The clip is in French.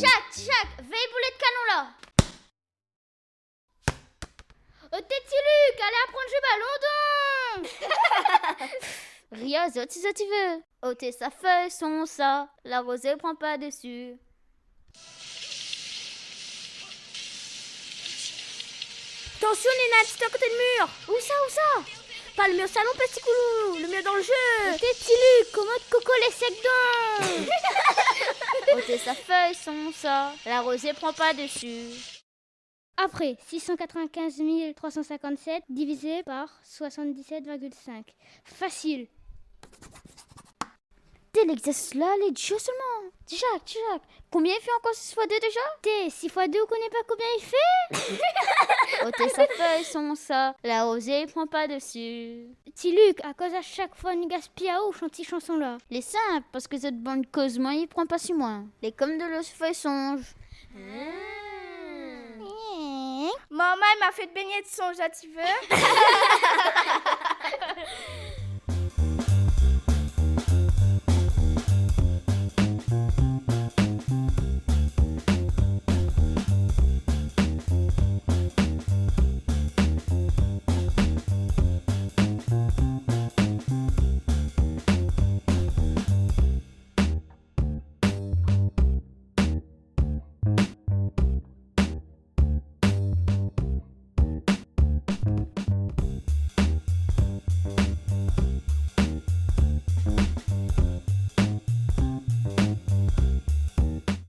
Tchak, veille boulet de canon là. T'es Luc, allez apprendre le ballon donc. Ria, si tu veux. Ôtez sa feuille, son ça, la rosée prend pas dessus. Attention Nina, tu es à côté du mur. Où ça? Pas le mur salon, petit coulou, le mur dans le jeu. T'es Luc, comment de coco les secs donc. Ôtez sa feuille, son ça, la rosée prend pas dessus. Après, 695 357 divisé par 77,5. Facile. T'es l'exercice là, les dieux seulement. Jacques, combien il fait encore 6 x 2 déjà? T'es 6 x 2, on connaît pas combien il fait? Ôtez sa feuille, son ça, la rosée prend pas dessus. Petit Luc, à cause à chaque fois une gaspille à ouf, chantier chanson là. Les simples, parce que cette bande cause moi, il prend pas si moins. Les comme de l'os feuille songe. Maman, elle m'a fait de beignets de songe, tu veux?